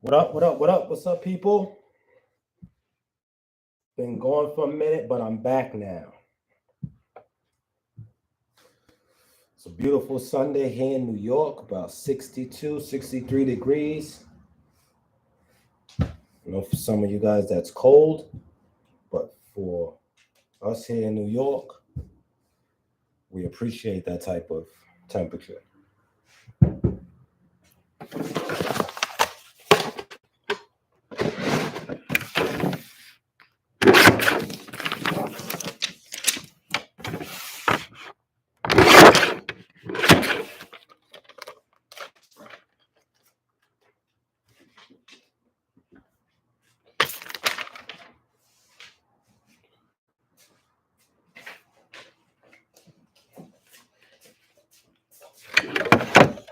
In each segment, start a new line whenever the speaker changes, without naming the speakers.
What up, what up, what up? What's up, people? Been gone for a minute, but I'm back now. It's a beautiful Sunday here in New York, about 62, 63 degrees. You know, for some of you guys, that's cold, but for us here in New York, we appreciate that type of temperature.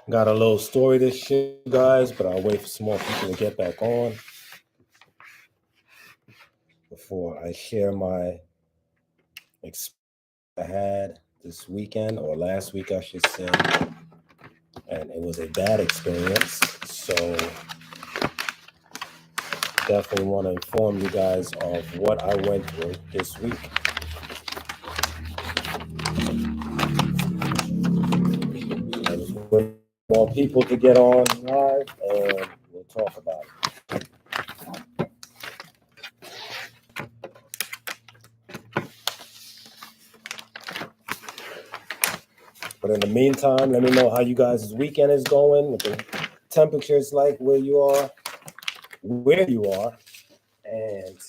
Got a little story to share, guys, but I'll wait for some more people to get back on before I share my experience I had this weekend, or last week, I should say. And it was a bad experience, so definitely want to inform you guys of what I went through this week. I just wait for more people to get on live, and we'll talk about it. But in the meantime, let me know how you guys' weekend is going, what the temperature's like where you are, and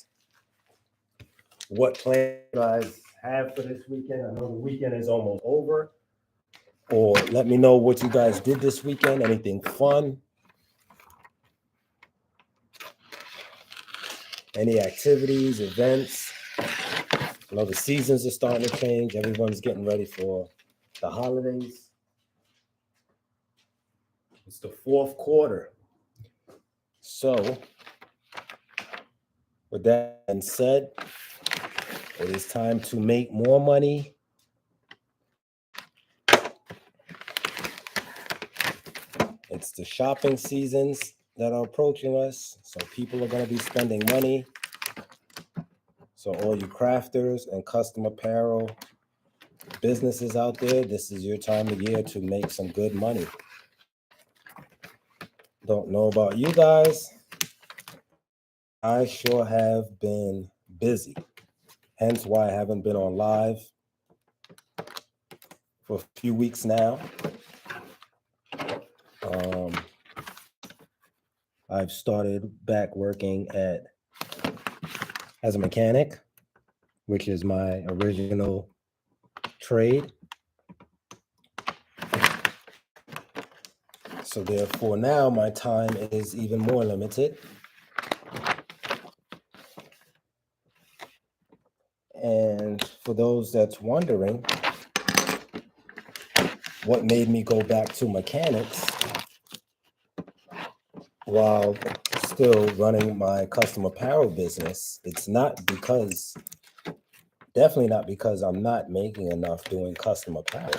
what plans you guys have for this weekend. I know the weekend is almost over. Or let me know what you guys did this weekend, anything fun, any activities, events. You know, the seasons are starting to change. Everyone's getting ready for the holidays. It's the fourth quarter. So, with that being said, it is time to make more money. It's the shopping seasons that are approaching us. So people are going to be spending money. So all you crafters and custom apparel businesses out there, this is your time of year to make some good money. Don't know about you guys. I sure have been busy. Hence why I haven't been on live for a few weeks now. I've started back working as a mechanic, which is my original trade. So therefore now my time is even more limited. And for those that's wondering what made me go back to mechanics while still running my custom apparel business, it's definitely not because I'm not making enough doing custom apparel,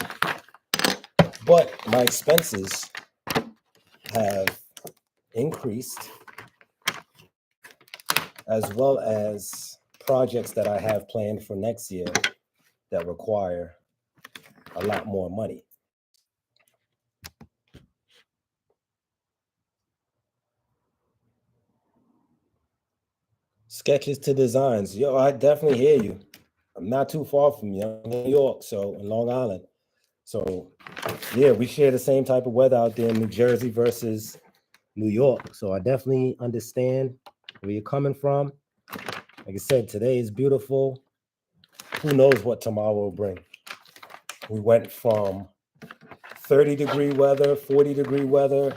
but my expenses have increased, as well as projects that I have planned for next year that require a lot more money. Sketches to designs. Yo, I definitely hear you. I'm not too far from you. I'm in New York, so in Long Island. So yeah, we share the same type of weather out there in New Jersey versus New York. So I definitely understand where you're coming from. Like I said, today is beautiful. Who knows what tomorrow will bring? We went from 30-degree weather, 40-degree weather,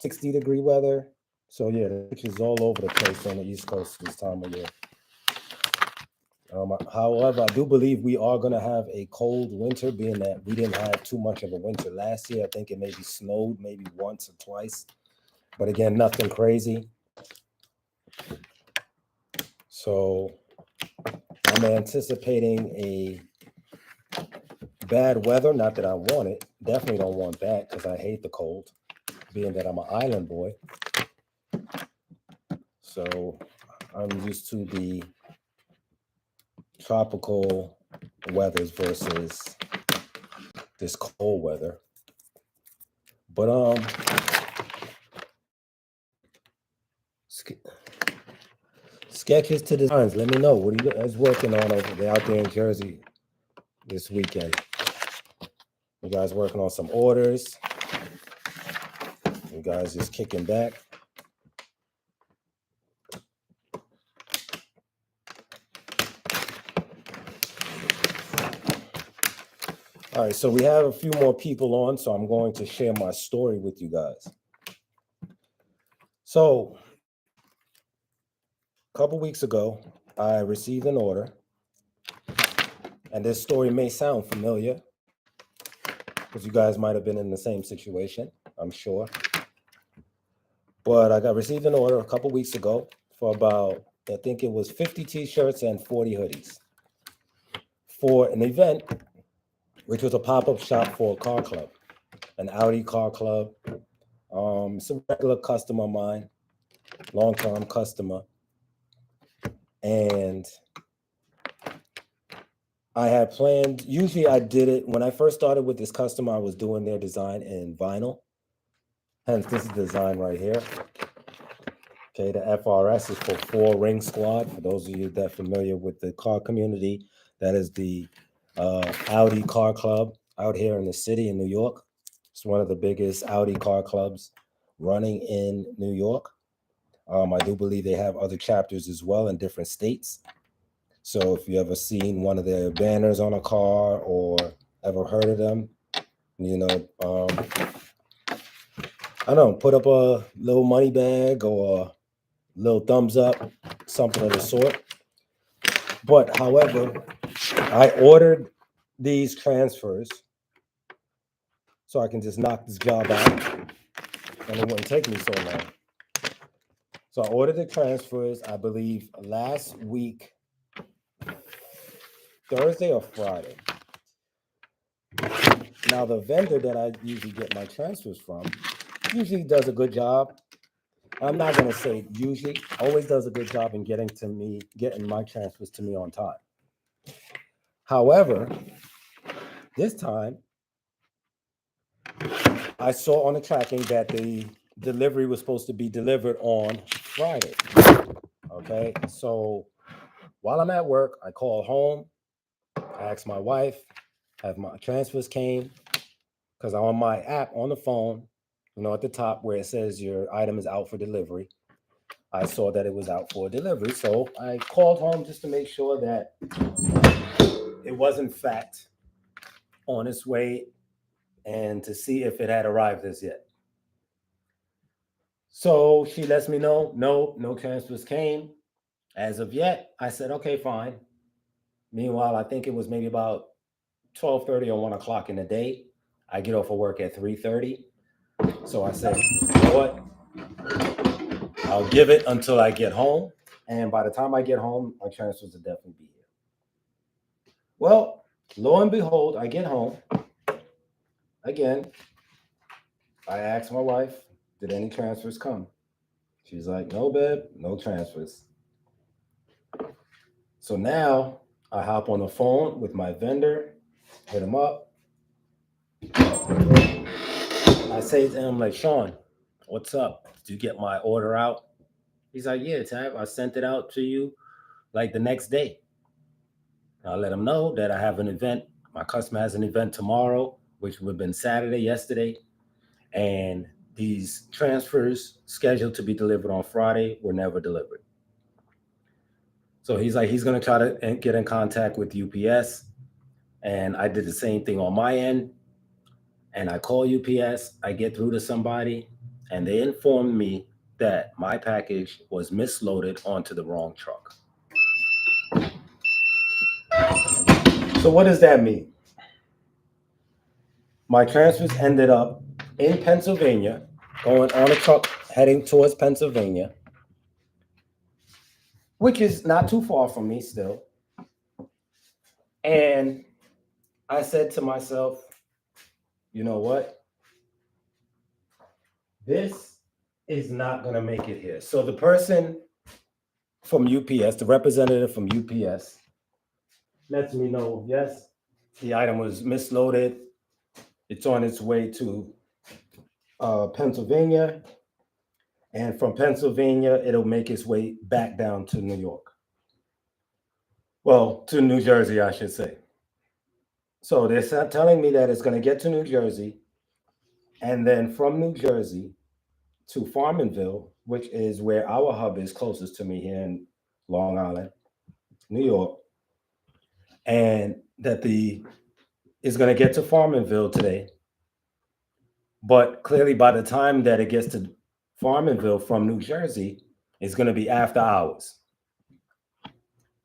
60-degree weather. So yeah, the pictures all over the place on the East Coast this time of year. However, I do believe we are going to have a cold winter, being that we didn't have too much of a winter last year. I think it maybe snowed maybe once or twice, but again, nothing crazy. So I'm anticipating a bad weather. Not that I want it. Definitely don't want that because I hate the cold, being that I'm an island boy. So I'm used to the tropical weathers versus this cold weather. But sketches to designs. Let me know, what are you guys working on over there out there in Jersey this weekend? You guys working on some orders? You guys just kicking back? All right, so we have a few more people on, so I'm going to share my story with you guys. So a couple weeks ago, I received an order, and this story may sound familiar because you guys might have been in the same situation, I'm sure. But I received an order a couple weeks ago for about, I think it was 50 t-shirts and 40 hoodies for an event, which was a pop-up shop for a car club, an Audi car club. It's a regular customer of mine, long-term customer. And I had planned, usually I did it, when I first started with this customer, I was doing their design in vinyl. Hence, this is the design right here. Okay, the FRS is for 4 Ring Squad. For those of you that are familiar with the car community, that is the Audi car club out here in the city in New York. It's one of the biggest Audi car clubs running in New York. I do believe they have other chapters as well in different states. So if you ever seen one of their banners on a car or ever heard of them, you know, I don't know, put up a little money bag or a little thumbs up, something of the sort. But however, I ordered these transfers so I can just knock this job out and it wouldn't take me so long. So I ordered the transfers, I believe, last week, Thursday or Friday. Now, the vendor that I usually get my transfers from usually does a good job. I'm not going to say usually, always does a good job in getting my transfers to me on time. However, this time, I saw on the tracking that the delivery was supposed to be delivered on Friday. Okay, so while I'm at work, I call home, I ask my wife, have my transfers came, because on my app on the phone, you know, at the top where it says your item is out for delivery, I saw that it was out for delivery. So I called home just to make sure that it was in fact on its way and to see if it had arrived as yet. So she lets me know, no transfers came as of yet. I said, okay, fine. Meanwhile, I think it was maybe about 12:30 or 1 o'clock in the day. I get off of work at 3:30. So I said, you know what? I'll give it until I get home. And by the time I get home, my transfers will definitely be here. Well, lo and behold, I get home. Again, I asked my wife, did any transfers come? She's like, no, babe, no transfers. So now I hop on the phone with my vendor, hit him up. I say to him, like, Sean, what's up? Did you get my order out? He's like, yeah, Tab, I sent it out to you like the next day. I let him know that I have an event. My customer has an event tomorrow, which would have been Saturday, yesterday. And these transfers scheduled to be delivered on Friday were never delivered. So he's like, he's going to try to get in contact with UPS. And I did the same thing on my end. And I call UPS, I get through to somebody, and they informed me that my package was misloaded onto the wrong truck. So what does that mean? My transfers ended up in Pennsylvania, going on a truck heading towards Pennsylvania, which is not too far from me still. And I said to myself, you know what? This is not going to make it here. So the person from UPS, the representative from UPS, lets me know, yes, the item was misloaded. It's on its way to Pennsylvania. And from Pennsylvania, it'll make its way back down to New York. Well, to New Jersey, I should say. So they're telling me that it's going to get to New Jersey. And then from New Jersey to Farmanville, which is where our hub is closest to me here in Long Island, New York. And that is going to get to Farmanville today. But clearly, by the time that it gets to Farmanville from New Jersey, it's going to be after hours.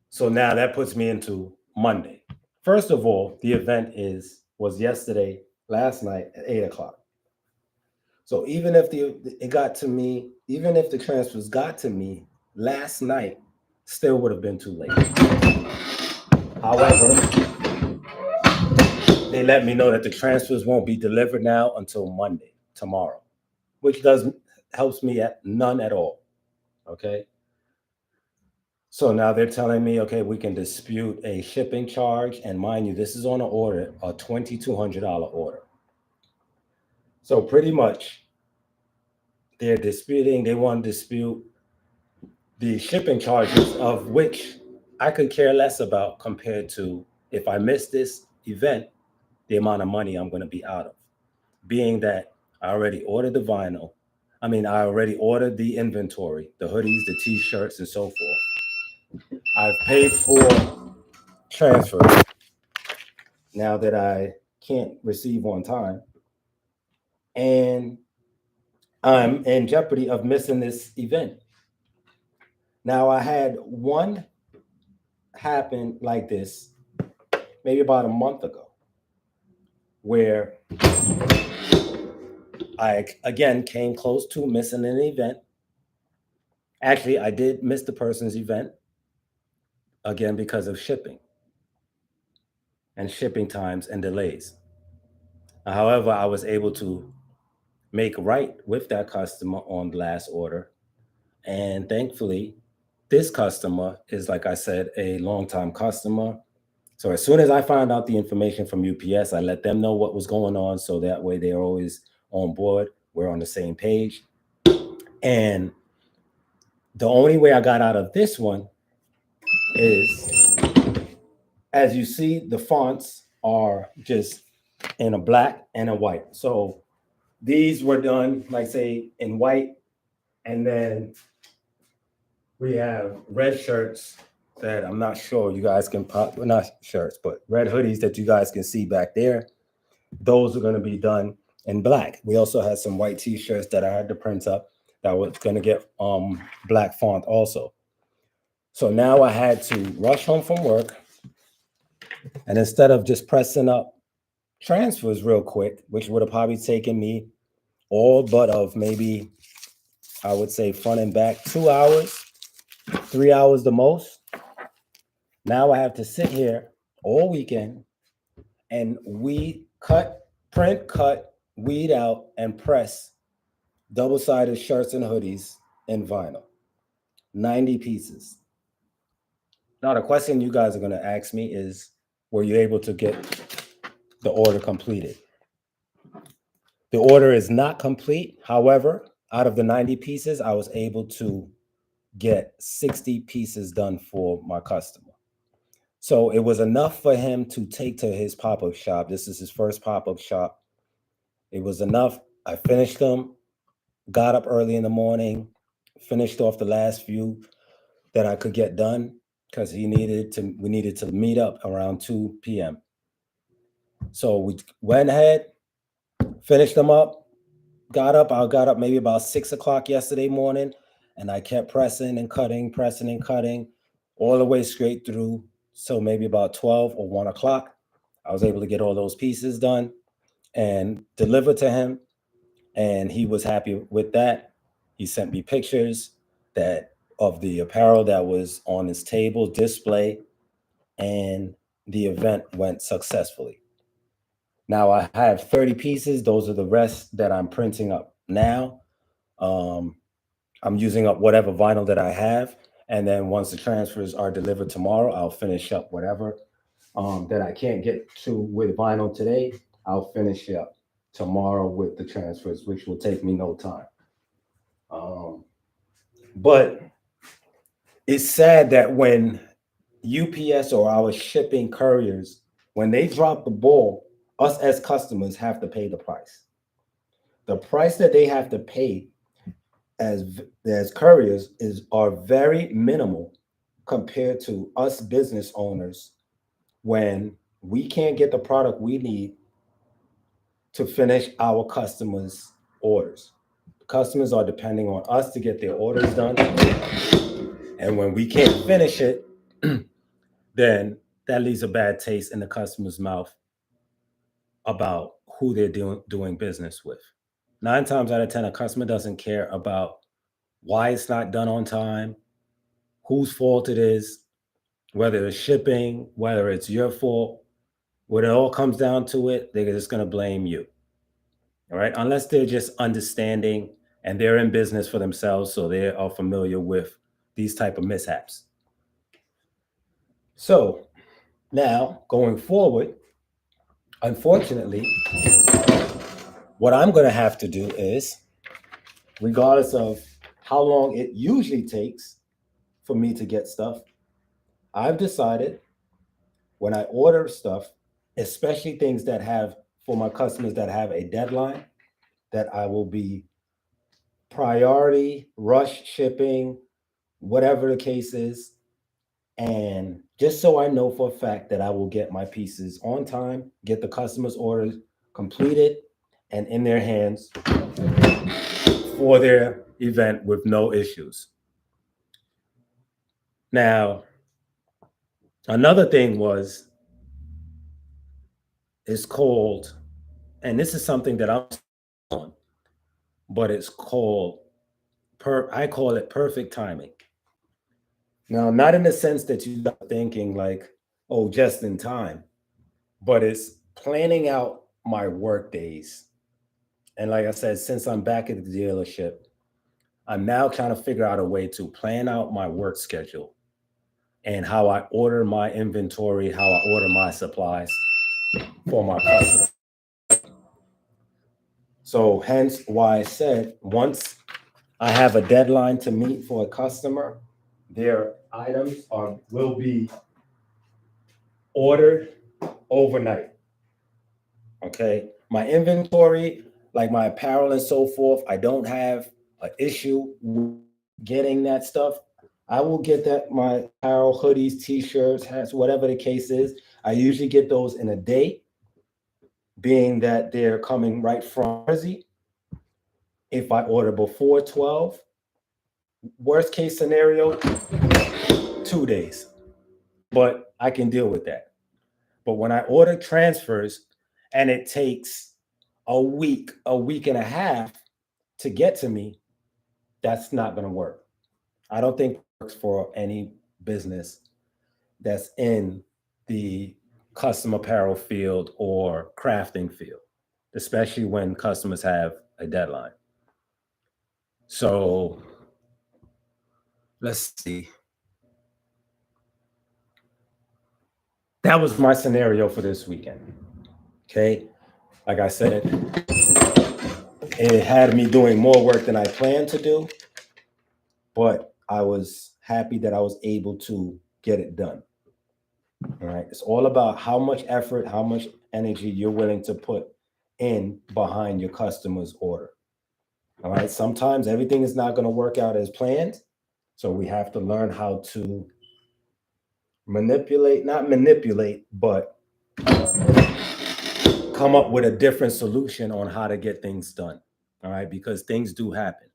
So now that puts me into Monday. First of all, the event was yesterday, last night at 8 o'clock. So even if it got to me, even if the transfers got to me last night, still would have been too late. However, they let me know that the transfers won't be delivered now until Monday, tomorrow, which helps me at none at all. Okay. So now they're telling me, okay, we can dispute a shipping charge. And mind you, this is on an order, a $2,200 order. So pretty much they want to dispute the shipping charges, of which I could care less about compared to if I miss this event, the amount of money I'm going to be out of. Being that I already ordered the vinyl. I already ordered the inventory, the hoodies, the t-shirts, and so forth. I've paid for transfer now that I can't receive on time. And I'm in jeopardy of missing this event. Now, I had one happen like this maybe about a month ago, where I again came close to missing an event. Actually, I did miss the person's event again because of shipping and shipping times and delays. However, I was able to make right with that customer on the last order. And thankfully, this customer is, like I said, a longtime customer. So as soon as I found out the information from UPS, I let them know what was going on. So that way they're always on board. We're on the same page. And the only way I got out of this one is, as you see, the fonts are just in a black and a white. So these were done, like say, in white. And then we have red shirts that I'm not sure you guys can pop, well, not shirts, but red hoodies that you guys can see back there. Those are going to be done in black. We also had some white t-shirts that I had to print up that was going to get black font also. So now I had to rush home from work, And instead of just pressing up transfers real quick, which would have probably taken me all but of maybe, I would say, front and back 2 hours, 3 hours the most. Now I have to sit here all weekend and print, cut, weed out, and press double-sided shirts and hoodies in vinyl. 90 pieces. Now the question you guys are going to ask me is, were you able to get the order completed? The order is not complete. However, out of the 90 pieces, I was able to get 60 pieces done for my customer. So it was enough for him to take to his pop-up shop. This is his first pop-up shop. It was enough. I finished them, got up early in the morning, finished off the last few that I could get done because we needed to meet up around 2 p.m. So we went ahead, finished them up, got up maybe about 6 o'clock yesterday morning, and I kept pressing and cutting all the way straight through. So maybe about 12 or 1 o'clock, I was able to get all those pieces done and delivered to him. And he was happy with that. He sent me pictures of the apparel that was on his table display, and the event went successfully. Now I have 30 pieces. Those are the rest that I'm printing up now. I'm using up whatever vinyl that I have. And then once the transfers are delivered tomorrow, I'll finish up whatever that I can't get to with vinyl today. I'll finish up tomorrow with the transfers, which will take me no time. But it's sad that when UPS or our shipping couriers, when they drop the ball, us as customers have to pay the price. The price that they have to pay as couriers are very minimal compared to us business owners when we can't get the product we need to finish our customers' orders. Customers are depending on us to get their orders done. And when we can't finish it, then that leaves a bad taste in the customer's mouth about who they're doing business with. 9 times out of 10, a customer doesn't care about why it's not done on time, whose fault it is, whether it's shipping, whether it's your fault. When it all comes down to it, they're just going to blame you. All right. Unless they're just understanding and they're in business for themselves, so they are familiar with these type of mishaps. So now going forward, unfortunately, what I'm going to have to do is, regardless of how long it usually takes for me to get stuff, I've decided when I order stuff, especially things that have, for my customers that have a deadline, that I will be priority, rush shipping, whatever the case is. And just so I know for a fact that I will get my pieces on time, get the customer's orders completed and in their hands for their event with no issues. Now, another thing it's called, and this is something that I'm on, but it's called, I call it perfect timing. Now, not in the sense that you're thinking like, oh, just in time, but it's planning out my work days. And like I said, since I'm back at the dealership, I'm now trying to figure out a way to plan out my work schedule and how I order my inventory, how I order my supplies for my customers. So hence why I said, once I have a deadline to meet for a customer, their items will be ordered overnight. Okay. My inventory, like my apparel and so forth, I don't have an issue with getting that stuff. I will get that, my apparel, hoodies, t-shirts, hats, whatever the case is. I usually get those in a day, being that they're coming right from Jersey. If I order before 12, worst case scenario, 2 days. But I can deal with that. But when I order transfers and it takes a week and a half to get to me, that's not going to work. I don't think it works for any business that's in the custom apparel field or crafting field, especially when customers have a deadline. So let's see. That was my scenario for this weekend. Okay. Like I said, it had me doing more work than I planned to do, but I was happy that I was able to get it done. All right. It's all about how much effort, how much energy you're willing to put in behind your customer's order. All right. Sometimes everything is not going to work out as planned. So we have to learn how to not manipulate, but come up with a different solution on how to get things done. All right. Because things do happen.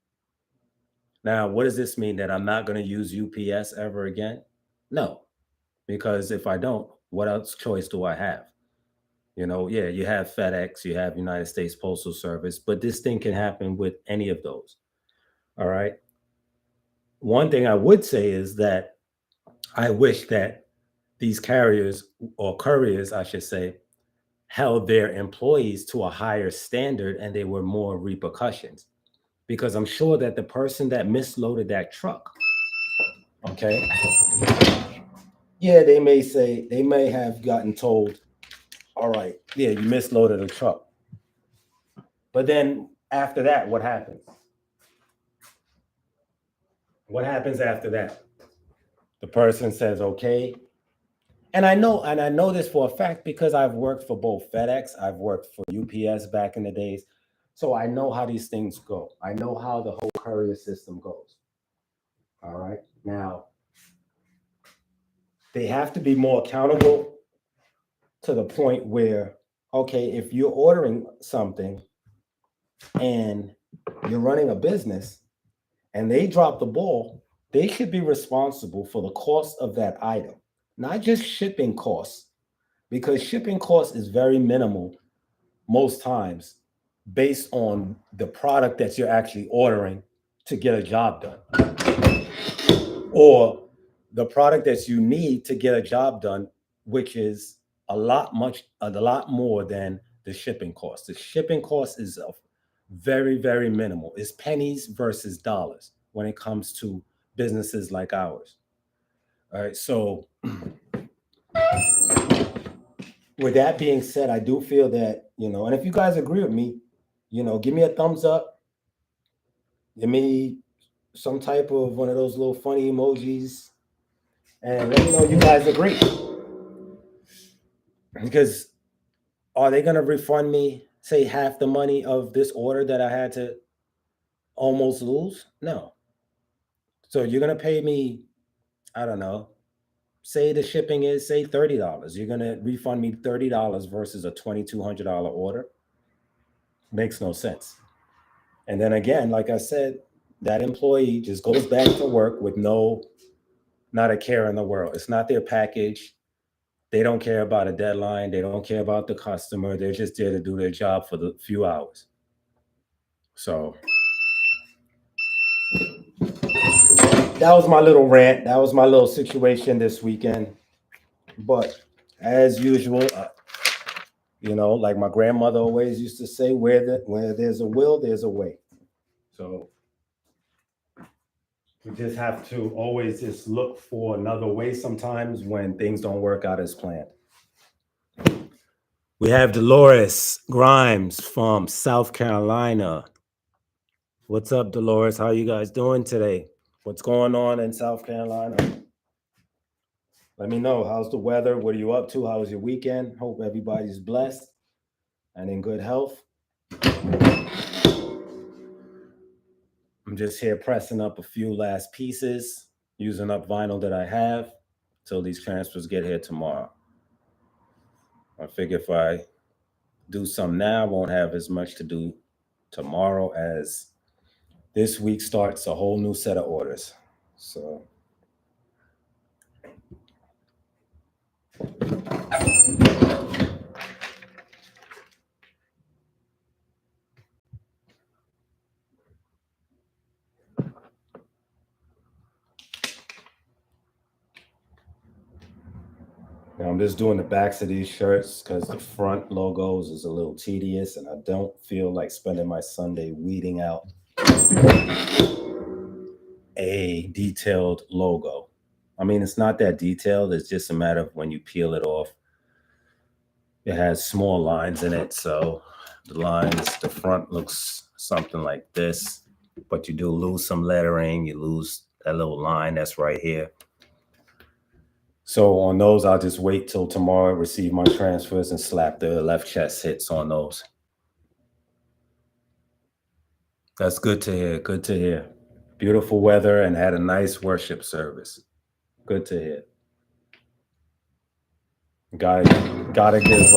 Now, what does this mean? That I'm not going to use UPS ever again? No, because if I don't, what else choice do I have? Yeah, you have FedEx, you have United States Postal Service, but this thing can happen with any of those. All right. One thing I would say is that I wish that these carriers or couriers, I should say, held their employees to a higher standard and there were more repercussions. Because I'm sure that the person that misloaded that truck, okay, yeah, they may have gotten told, all right, yeah, you misloaded a truck. But then after that, what happens? What happens after that? The person says, okay. And I know this for a fact because I've worked for both FedEx, I've worked for UPS back in the days. So I know how these things go. I know how the whole courier system goes. All right. Now, they have to be more accountable to the point where, okay, if you're ordering something and you're running a business and they drop the ball, they should be responsible for the cost of that item, not just shipping costs, because shipping cost is very minimal most times based on the product that you're actually ordering to get a job done, or the product that you need to get a job done, which is a lot more than the shipping cost. The shipping cost is very, very minimal. It's pennies versus dollars when it comes to businesses like ours. All right. So with that being said, I do feel that, and if you guys agree with me, give me a thumbs up. Give me some type of one of those little funny emojis and let me know you guys agree. Because are they going to refund me, say, half the money of this order that I had to almost lose? No. So you're going to pay me, I don't know, say the shipping is, say, $30. You're going to refund me $30 versus a $2,200 order? Makes no sense. And then again, like I said, that employee just goes back to work with not a care in the world. It's not their package. They don't care about a deadline. They don't care about the customer. They're just there to do their job for the few hours. So that was my little rant. That was my little situation this weekend. But as usual, like my grandmother always used to say, where there's a will, there's a way. So we just have to always just look for another way sometimes when things don't work out as planned. We have Dolores Grimes from South Carolina. What's up, Dolores? How are you guys doing today? What's going on in South Carolina? Let me know. How's the weather? What are you up to? How was your weekend? Hope everybody's blessed and in good health. I'm just here pressing up a few last pieces, using up vinyl that I have till these transfers get here tomorrow. I figure if I do some now, I won't have as much to do tomorrow as this week starts a whole new set of orders. So Now I'm just doing the backs of these shirts because the front logos is a little tedious, and I don't feel like spending my Sunday weeding out a detailed logo. I mean, it's not that detailed. It's just a matter of when you peel it off. It has small lines in it, so the front looks something like this, but you do lose some lettering. You lose that little line that's right here. So on those, I'll just wait till tomorrow, receive my transfers, and slap the left chest hits on those. That's good to hear. Good to hear. Beautiful weather and had a nice worship service. Good to hear. Gotta give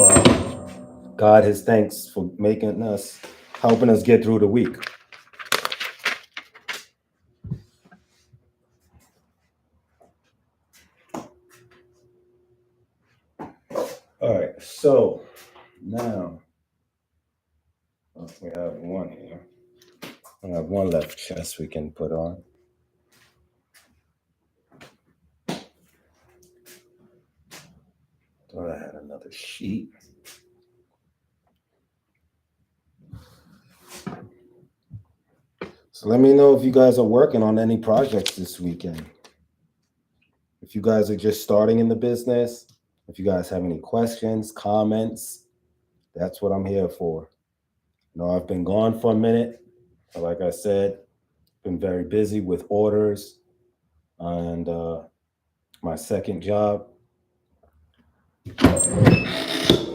God his thanks for helping us get through the week. All right, so now we have one here. I have one left chest we can put on. Thought I had another sheet. So let me know if you guys are working on any projects this weekend. If you guys are just starting in the business, if you guys have any questions, comments, that's what I'm here for. I've been gone for a minute. Like I said, been very busy with orders and my second job.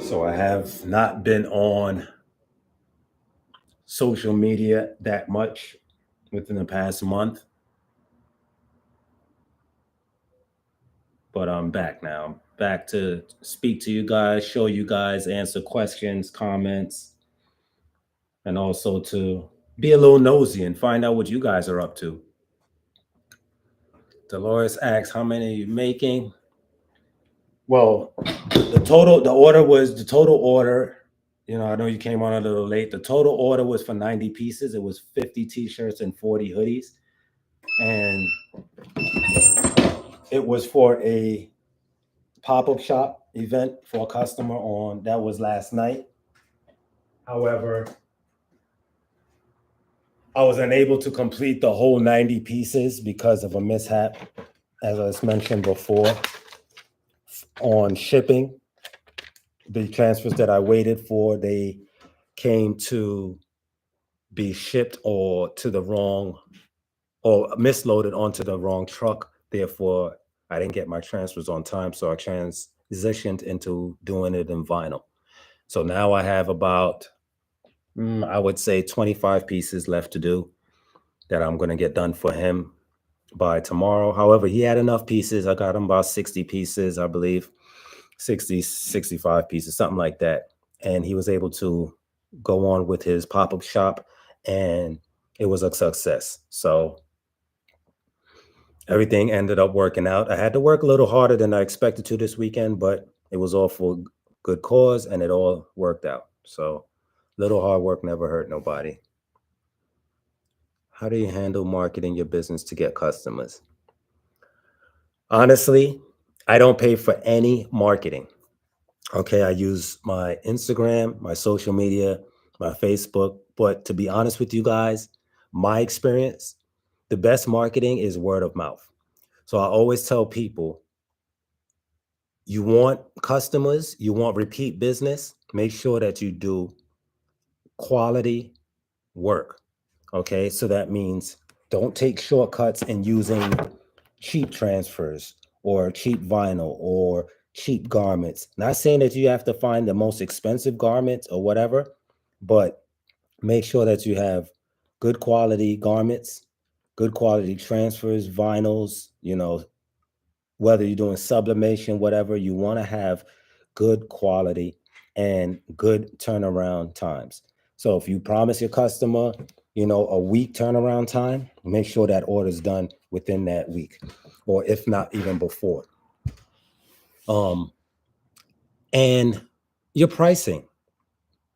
So I have not been on social media that much within the past month. But I'm back now. I'm back to speak to you guys, show you guys, answer questions, comments, and also to be a little nosy and find out what you guys are up to. Dolores asks, how many are you making? Well, the total order, I know you came on a little late. The total order was for 90 pieces. It was 50 t-shirts and 40 hoodies. And it was for a pop-up shop event for a customer that was last night. However, I was unable to complete the whole 90 pieces because of a mishap, as I mentioned before, on shipping. The transfers that I waited for, they came to be shipped or misloaded onto the wrong truck. Therefore, I didn't get my transfers on time, so I transitioned into doing it in vinyl. So now I have about, I would say 25 pieces left to do that I'm going to get done for him by tomorrow. However, he had enough pieces. I got him about 60 pieces, I believe, 60, 65 pieces, something like that. And he was able to go on with his pop-up shop, and it was a success. So everything ended up working out. I had to work a little harder than I expected to this weekend, but it was all for good cause, and it all worked out. So little hard work never hurt nobody. How do you handle marketing your business to get customers? Honestly, I don't pay for any marketing. Okay, I use my Instagram, my social media, my Facebook. But to be honest with you guys, my experience, the best marketing is word of mouth. So I always tell people, you want customers, you want repeat business, make sure that you do quality work. Okay, so that means don't take shortcuts in using cheap transfers or cheap vinyl or cheap garments. Not saying that you have to find the most expensive garments or whatever, but make sure that you have good quality garments, good quality transfers, vinyls, whether you're doing sublimation, whatever, you want to have good quality and good turnaround times. So if you promise your customer, a week turnaround time, make sure that order is done within that week, or if not even before. And your pricing,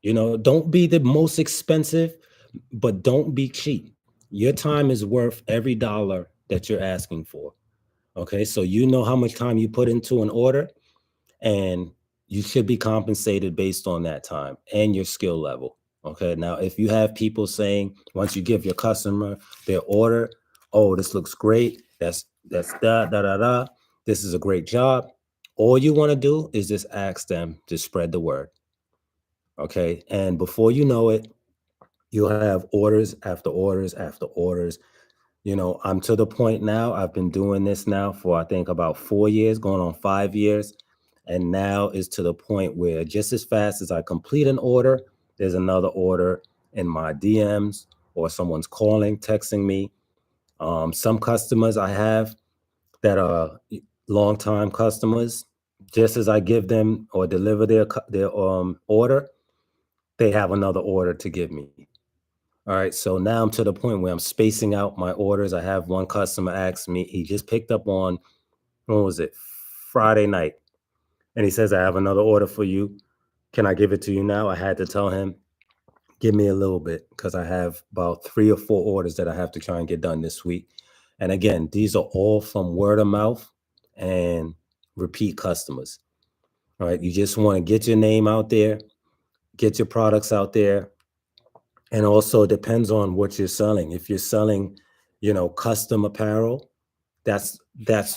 don't be the most expensive, but don't be cheap. Your time is worth every dollar that you're asking for. Okay, so how much time you put into an order, and you should be compensated based on that time and your skill level. Okay. Now, if you have people saying once you give your customer their order, oh, this looks great. That's da da da da. This is a great job. All you want to do is just ask them to spread the word. Okay. And before you know it, you'll have orders after orders after orders. I'm to the point now, I've been doing this now for I think about 4 years, going on 5 years. And now is to the point where just as fast as I complete an order, there's another order in my DMs or someone's calling, texting me. Some customers I have that are longtime customers, just as I give them or deliver their order, they have another order to give me. All right, so now I'm to the point where I'm spacing out my orders. I have one customer ask me, he just picked up on, when was it? Friday night. And he says, I have another order for you. Can I give it to you now? I had to tell him, give me a little bit because I have about 3 or 4 orders that I have to try and get done this week. And again, these are all from word of mouth and repeat customers. All right, you just want to get your name out there, get your products out there. And also depends on what you're selling. If you're selling, custom apparel, that's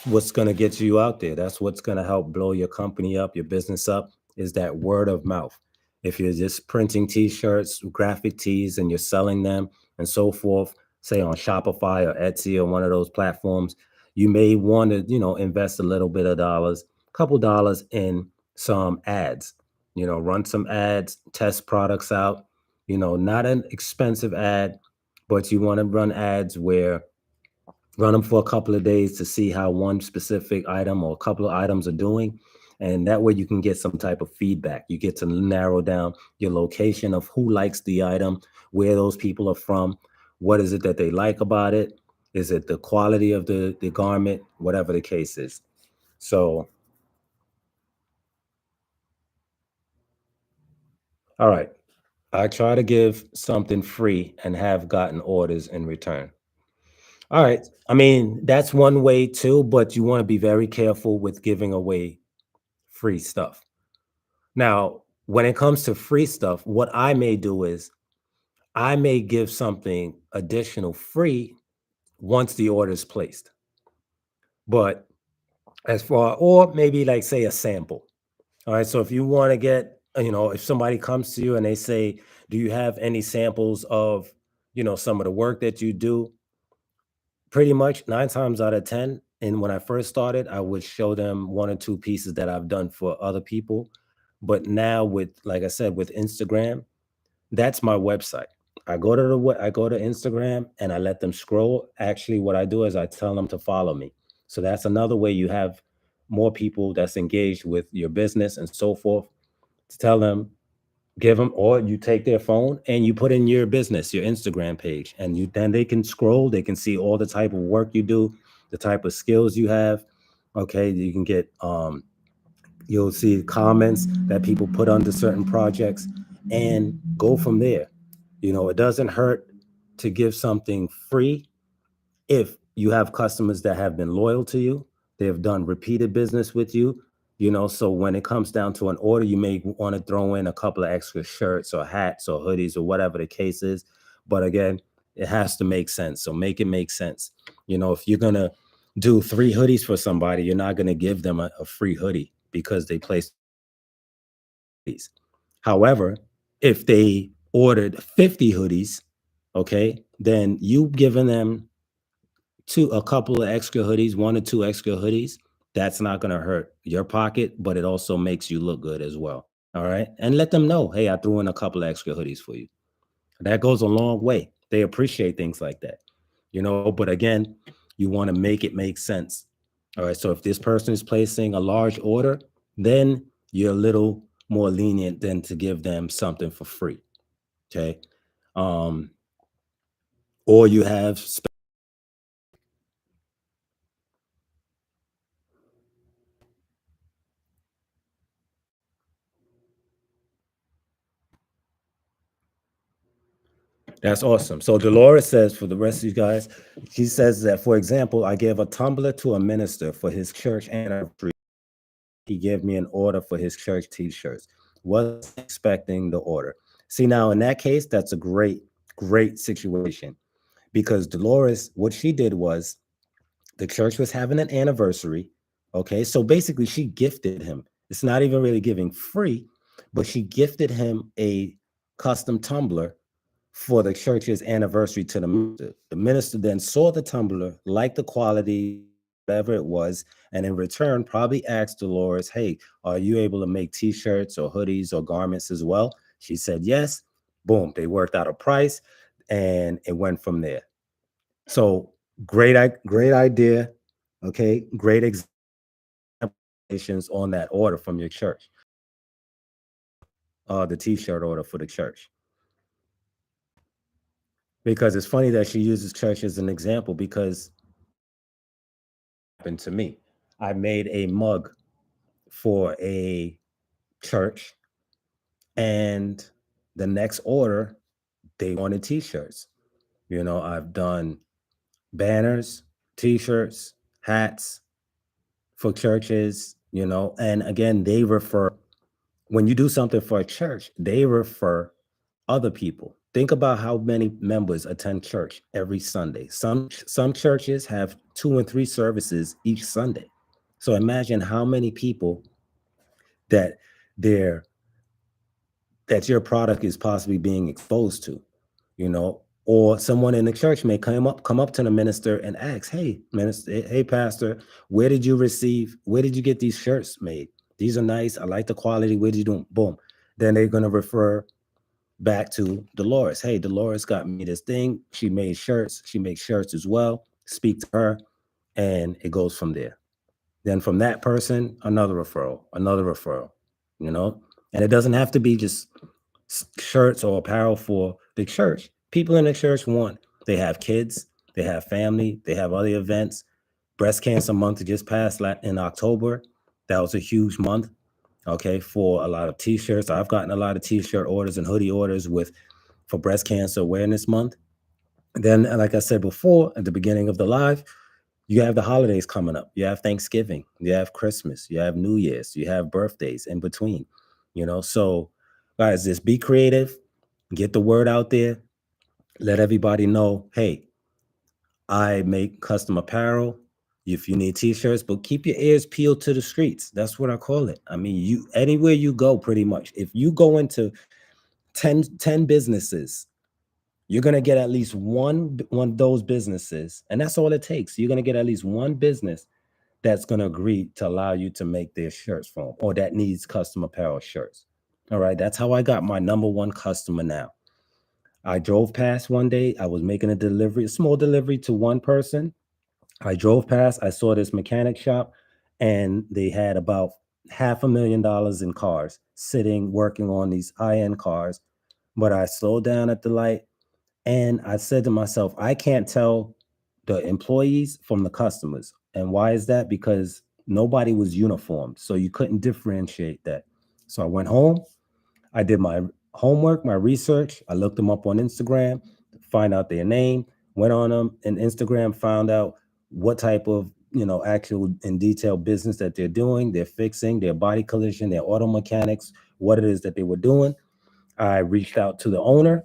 what's going to get you out there. That's what's going to help blow your company up, your business up, is that word of mouth. If you're just printing t-shirts, graphic tees, and you're selling them and so forth, say on Shopify or Etsy or one of those platforms, you may want to, invest a little bit of dollars, a couple dollars in some ads, run some ads, test products out, not an expensive ad, but you want to run ads where run them for a couple of days to see how one specific item or a couple of items are doing. And that way you can get some type of feedback. You get to narrow down your location of who likes the item, where those people are from, what is it that they like about it? Is it the quality of the garment, whatever the case is. So, all right. I try to give something free and have gotten orders in return. All right. I mean, that's one way too, but you want to be very careful with giving away free stuff. Now, when it comes to free stuff, what I may do is I may give something additional free once the order is placed. But or maybe like say a sample. All right. So if you want to get, if somebody comes to you and they say, do you have any samples of, some of the work that you do? Pretty much 9 times out of 10, and when I first started, I would show them 1 or 2 pieces that I've done for other people, but now with like I said, with Instagram, that's my website. I go to Instagram and I let them scroll. Actually, what I do is I tell them to follow me. So that's another way you have more people that's engaged with your business and so forth, to tell them, give them, or you take their phone and you put in your business, your Instagram page, and then they can scroll, they can see all the type of work you do, the type of skills you have. Okay, you can get you'll see comments that people put under certain projects and go from there. It doesn't hurt to give something free if you have customers that have been loyal to you, they have done repeated business with you, so when it comes down to an order, you may want to throw in a couple of extra shirts or hats or hoodies or whatever the case is. But again, it has to make sense. So make it make sense. If you're going to do 3 hoodies for somebody, you're not going to give them a free hoodie because they placed these. However, if they ordered 50 hoodies, okay, then you giving them a couple of extra hoodies, 1 or 2 extra hoodies, that's not going to hurt your pocket, but it also makes you look good as well. All right. And let them know, hey, I threw in a couple of extra hoodies for you. That goes a long way. They appreciate things like that, but again, you want to make it make sense. All right. So if this person is placing a large order, then you're a little more lenient than to give them something for free. Okay. Um, or you have That's awesome. So Dolores says, for the rest of you guys, she says that, for example, I gave a tumbler to a minister for his church anniversary. he gave me an order for his church t-shirts. Wasn't expecting the order. See, now in that case, that's a great situation because Dolores, what she did was the church was having an anniversary. Okay. So basically, she gifted him. It's not even really giving free, but she gifted him a custom tumbler for the church's anniversary to the minister. The minister then saw the tumbler, liked the quality, whatever it was, and in return, probably asked Dolores, hey, are you able to make t shirts or hoodies or garments as well? She said yes. Boom, they worked out a price and it went from there. So great idea. Okay, great examples on that order from your church, the t-shirt order for the church. Because it's funny that she uses church as an example because it happened to me. I made a mug for a church, and the next order they wanted t-shirts. I've done banners, t-shirts, hats for churches, and again, they refer when you do something for a church, they refer other people. Think about how many members attend church every Sunday. Some churches have 2 and 3 services each Sunday. So imagine how many people that their that your product is possibly being exposed to, or someone in the church may come up to the minister and ask, hey, minister, hey, pastor, where did you get these shirts made? These are nice. I like the quality. Where did you do them? Boom. Then they're going to refer back to Dolores. Hey, Dolores got me this thing. She made shirts. She makes shirts as well. Speak to her. And it goes from there. Then from that person, another referral, you know? And it doesn't have to be just shirts or apparel for the church. People in the church they have kids, they have family, they have other events. Breast Cancer Month just passed in October. That was a huge month, okay, for a lot of t-shirts. I've gotten a lot of t-shirt orders and hoodie orders for Breast Cancer Awareness Month. Then, like I said before, at the beginning of the live, you have the holidays coming up. You have Thanksgiving, you have Christmas, you have New Year's, you have birthdays in between, So, guys, just be creative, get the word out there, let everybody know, hey, I make custom apparel. If you need t-shirts, but keep your ears peeled to the streets. That's what I call it. I mean, anywhere you go, pretty much. If you go into 10 businesses, you're gonna get at least one of those businesses, and that's all it takes. You're gonna get at least one business that's gonna agree to allow you to make their shirts for them, or that needs custom apparel shirts. All right, that's how I got my number one customer now. I drove past one day. I was making a small delivery to one person. I drove past, I saw this mechanic shop, and they had about $500,000 in cars sitting, working on these high-end cars. But I slowed down at the light and I said to myself, I can't tell the employees from the customers. And why is that? Because nobody was uniformed. So you couldn't differentiate that. So I went home. I did my homework, my research. I looked them up on Instagram, find out their name, went on them in Instagram, found out what type of, actual in detail business that they're doing, they're fixing, their body collision, their auto mechanics, what it is that they were doing. I reached out to the owner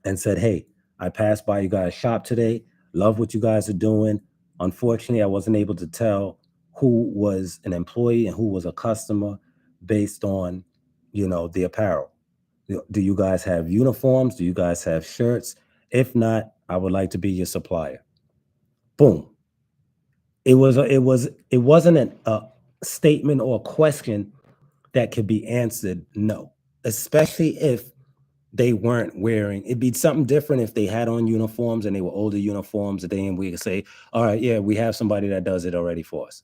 and said, hey, I passed by you guys' shop today. Love what you guys are doing. Unfortunately, I wasn't able to tell who was an employee and who was a customer based on, the apparel. Do you guys have uniforms? Do you guys have shirts? If not, I would like to be your supplier. Boom. It wasn't a statement or a question that could be answered no, especially if they weren't wearing. It'd be something different if they had on uniforms and they were older uniforms, and then we could say, all right, yeah, we have somebody that does it already for us.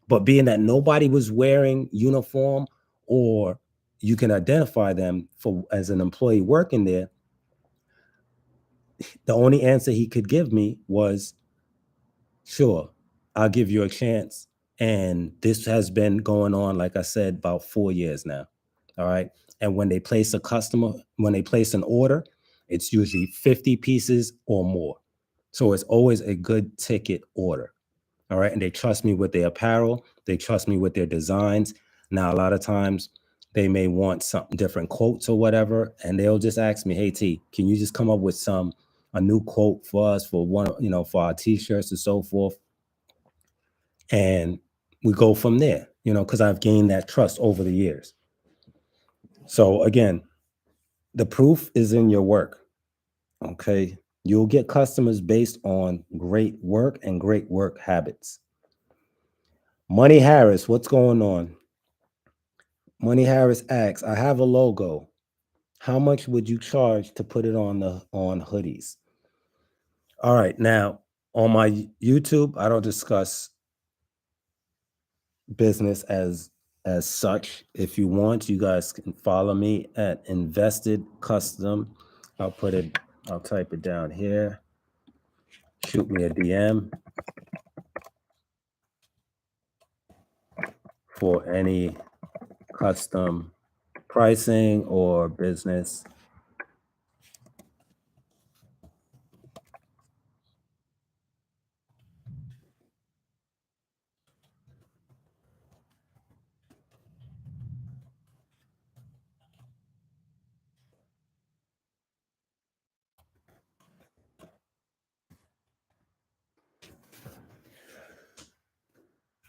But being that nobody was wearing uniform, or you can identify them as an employee working there, the only answer he could give me was, sure, I'll give you a chance. And this has been going on, like I said, about 4 years now. All right. And when they place an order, it's usually 50 pieces or more. So it's always a good ticket order. All right. And they trust me with their apparel. They trust me with their designs. Now, a lot of times they may want some different quotes or whatever, and they'll just ask me, "Hey T, can you just come up with a new quote for us for one, for our t-shirts and so forth?" And we go from there, because I've gained that trust over the years. So again, the proof is in your work. Okay. You'll get customers based on great work and great work habits. Money Harris, what's going on? Money Harris asks, I have a logo. How much would you charge to put it on hoodies? All right. Now, on my YouTube, I don't discuss business as such. If you want, you guys can follow me at Invested Custom. I'll type it down here. Shoot me a DM for any custom pricing or business.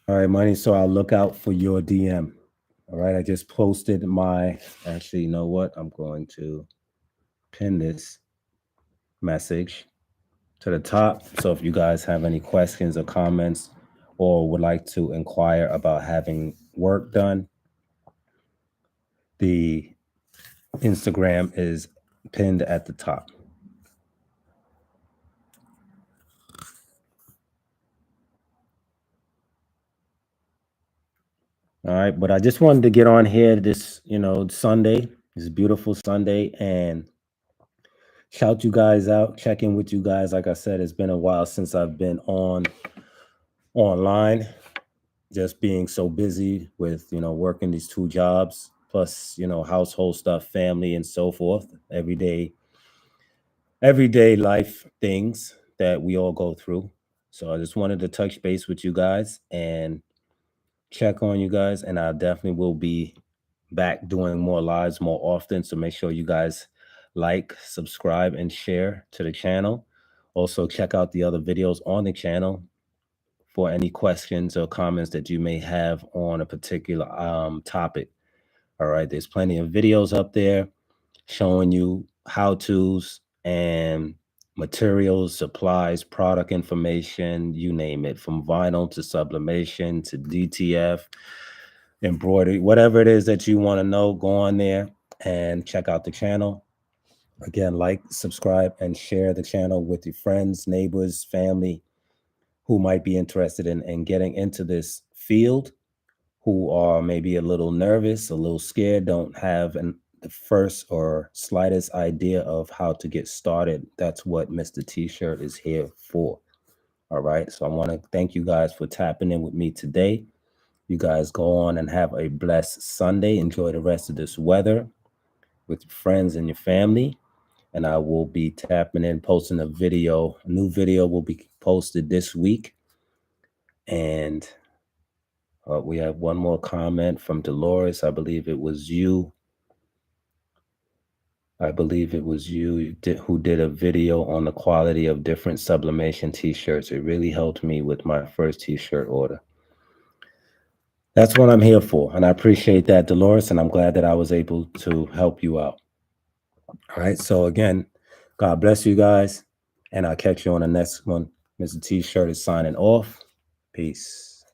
All right, Money. So I'll look out for your DM. All right. I just posted actually, you know what? I'm going to pin this message to the top. So if you guys have any questions or comments or would like to inquire about having work done, the Instagram is pinned at the top. All right, but I just wanted to get on here this, Sunday, this beautiful Sunday, and shout you guys out, check in with you guys. Like I said, it's been a while since I've been online, just being so busy with, working these 2 jobs, plus, household stuff, family, and so forth, everyday life things that we all go through. So I just wanted to touch base with you guys and check on you guys, and I definitely will be back doing more lives more often. So make sure you guys like, subscribe, and share to the channel. Also, check out the other videos on the channel for any questions or comments that you may have on a particular topic. All right, there's plenty of videos up there showing you how-tos and materials, supplies, product information, you name it, from vinyl to sublimation to DTF, embroidery, whatever it is that you want to know, go on there and check out the channel. Again, like, subscribe, and share the channel with your friends, neighbors, family who might be interested in getting into this field, who are maybe a little nervous, a little scared, don't have the first or slightest idea of how to get started. That's what Mr. T-Shirt is here for. All right. So I want to thank you guys for tapping in with me today. You guys go on and have a blessed Sunday. Enjoy the rest of this weather with your friends and your family. And I will be tapping in, posting a new video will be posted this week. And we have one more comment from Dolores. I believe it was you who did a video on the quality of different sublimation t-shirts. It really helped me with my first t-shirt order. That's what I'm here for. And I appreciate that, Dolores. And I'm glad that I was able to help you out. All right. So again, God bless you guys. And I'll catch you on the next one. Mr. T-Shirt is signing off. Peace.